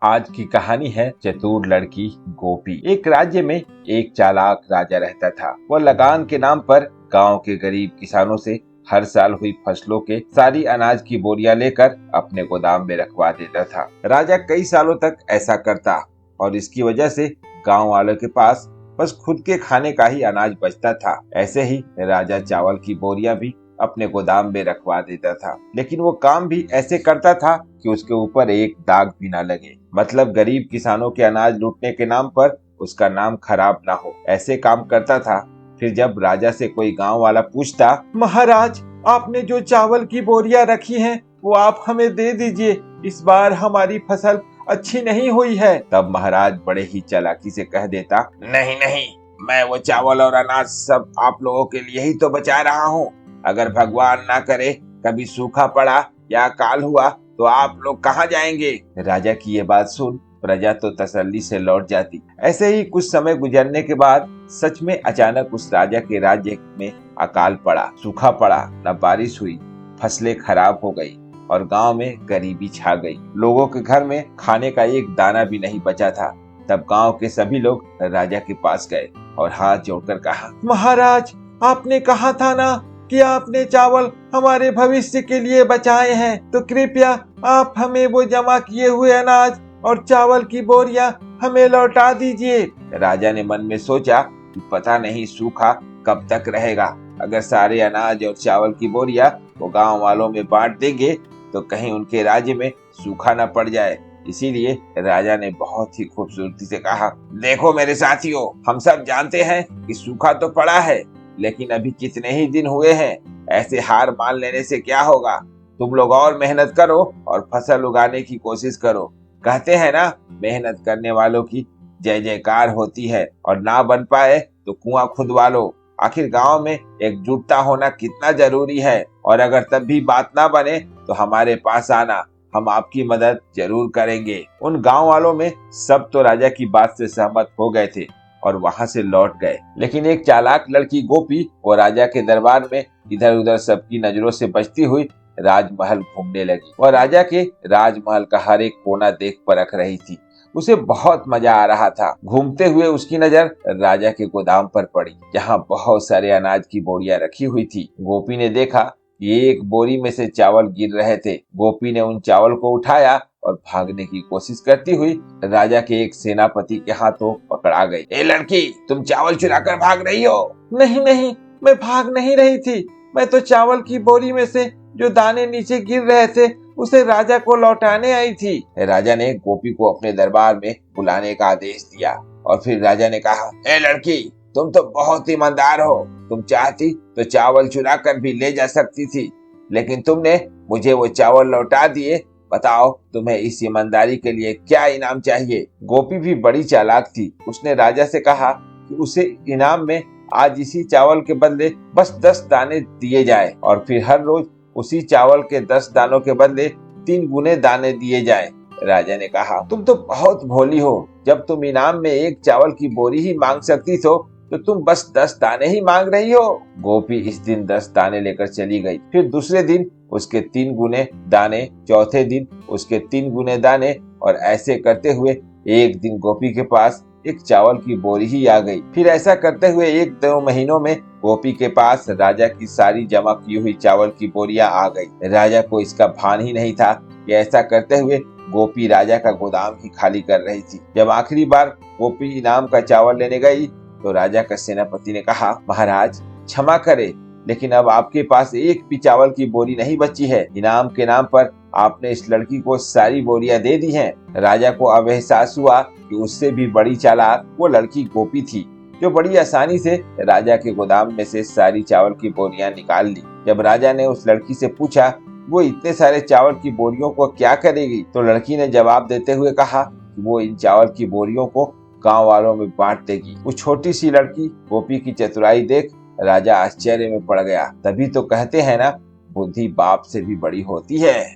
आज की कहानी है चतुर लड़की गोपी। एक राज्य में एक चालाक राजा रहता था। वह लगान के नाम पर गांव के गरीब किसानों से हर साल हुई फसलों के सारी अनाज की बोरियां लेकर अपने गोदाम में रखवा देता था। राजा कई सालों तक ऐसा करता और इसकी वजह से गांव वालों के पास बस खुद के खाने का ही अनाज बचता था। ऐसे ही राजा चावल की बोरियां भी अपने गोदाम में रखवा देता था, लेकिन वो काम भी ऐसे करता था कि उसके ऊपर एक दाग भी ना लगे। मतलब गरीब किसानों के अनाज लूटने के नाम पर उसका नाम खराब ना हो, ऐसे काम करता था। फिर जब राजा से कोई गांव वाला पूछता, महाराज आपने जो चावल की बोरियां रखी हैं वो आप हमें दे दीजिए, इस बार हमारी फसल अच्छी नहीं हुई है, तब महाराज बड़े ही चालाकी से कह देता, नहीं नहीं, मैं वो चावल और अनाज सब आप लोगों के लिए ही तो बचा रहा हूँ। अगर भगवान ना करे कभी सूखा पड़ा या अकाल हुआ तो आप लोग कहाँ जाएंगे। राजा की ये बात सुन प्रजा तो तसल्ली से लौट जाती। ऐसे ही कुछ समय गुजरने के बाद सच में अचानक उस राजा के राज्य में अकाल पड़ा, सूखा पड़ा, न बारिश हुई, फसलें खराब हो गई और गांव में गरीबी छा गई। लोगों के घर में खाने का एक दाना भी नहीं बचा था। तब गांव के सभी लोग राजा के पास गए और हाथ जोड़कर कहा, महाराज आपने कहा था ना कि आपने चावल हमारे भविष्य के लिए बचाए हैं, तो कृपया आप हमें वो जमा किए हुए अनाज और चावल की बोरियां हमें लौटा दीजिए। राजा ने मन में सोचा कि पता नहीं सूखा कब तक रहेगा। अगर सारे अनाज और चावल की बोरियां वो गांव वालों में बांट देंगे तो कहीं उनके राज्य में सूखा न पड़ जाए। इसीलिए राजा ने बहुत ही खूबसूरती से कहा, देखो मेरे साथियों, हम सब जानते हैं कि सूखा तो पड़ा है, लेकिन अभी कितने ही दिन हुए हैं। ऐसे हार मान लेने से क्या होगा। तुम लोग और मेहनत करो और फसल उगाने की कोशिश करो। कहते हैं ना, मेहनत करने वालों की जय जयकार होती है और ना बन पाए तो कुआं खुदवा लो। आखिर गांव में एकजुटता होना कितना जरूरी है, और अगर तब भी बात ना बने तो हमारे पास आना, हम आपकी मदद जरूर करेंगे। उन गांव वालों में सब तो राजा की बात से सहमत हो गए थे और वहां से लौट गए। लेकिन एक चालाक लड़की गोपी वो राजा के दरबार में इधर उधर सबकी नजरों से बचती हुई राजमहल घूमने लगी। वह राजा के राजमहल का हर एक कोना देख परख रही थी। उसे बहुत मजा आ रहा था। घूमते हुए उसकी नजर राजा के गोदाम पर पड़ी, जहाँ बहुत सारे अनाज की बोरियां रखी हुई थी। गोपी ने देखा कि एक बोरी में से चावल गिर रहे थे। गोपी ने उन चावल को उठाया और भागने की कोशिश करती हुई राजा के एक सेनापति के हाथों पकड़ा गई। ए लड़की, तुम चावल चुराकर भाग रही हो। नहीं नहीं, मैं भाग नहीं रही थी, मैं तो चावल की बोरी में से जो दाने नीचे गिर रहे थे उसे राजा को लौटाने आई थी। राजा ने गोपी को अपने दरबार में बुलाने का आदेश दिया और फिर राजा ने कहा, ए लड़की, तुम तो बहुत ईमानदार हो। तुम चाहती तो चावल चुरा कर भी ले जा सकती थी, लेकिन तुमने मुझे वो चावल लौटा दिए। बताओ तुम्हें इस ईमानदारी के लिए क्या इनाम चाहिए। गोपी भी बड़ी चालाक थी। उसने राजा से कहा कि उसे इनाम में आज इसी चावल के बदले बस 10 दाने दिए जाए और फिर हर रोज उसी चावल के 10 दानों के बदले 3 गुने दाने दिए जाए। राजा ने कहा, तुम तो बहुत भोली हो। जब तुम इनाम में एक चावल की बोरी ही मांग सकती तो तुम बस 10 दाने ही मांग रही हो। गोपी इस दिन 10 दाने लेकर चली गई। फिर दूसरे दिन उसके 3 गुने दाने, चौथे दिन उसके 3 गुने दाने, और ऐसे करते हुए एक दिन गोपी के पास एक चावल की बोरी ही आ गई। फिर ऐसा करते हुए 1-2 महीनों में गोपी के पास राजा की सारी जमा की हुई चावल की बोरियां आ गई। राजा को इसका भान ही नहीं था कि ऐसा करते हुए गोपी राजा का गोदाम ही खाली कर रही थी। जब आखिरी बार गोपी इनाम का चावल लेने गई तो राजा का सेनापति ने कहा, महाराज क्षमा करें, लेकिन अब आपके पास एक भी चावल की बोरी नहीं बची है। इनाम के नाम पर आपने इस लड़की को सारी बोरियां दे दी हैं। राजा को अब एहसास हुआ कि उससे भी बड़ी चालाक वो लड़की गोपी थी, जो बड़ी आसानी से राजा के गोदाम में से सारी चावल की बोरियां निकाल ली। जब राजा ने उस लड़की से पूछा वो इतने सारे चावल की बोरियों को क्या करेगी, तो लड़की ने जवाब देते हुए कहा कि वो इन चावल की बोरियों को गांव वालों में बांट देगी। वो छोटी सी लड़की गोपी की चतुराई देख राजा आश्चर्य में पड़ गया। तभी तो कहते हैं ना, बुद्धि बाप से भी बड़ी होती है।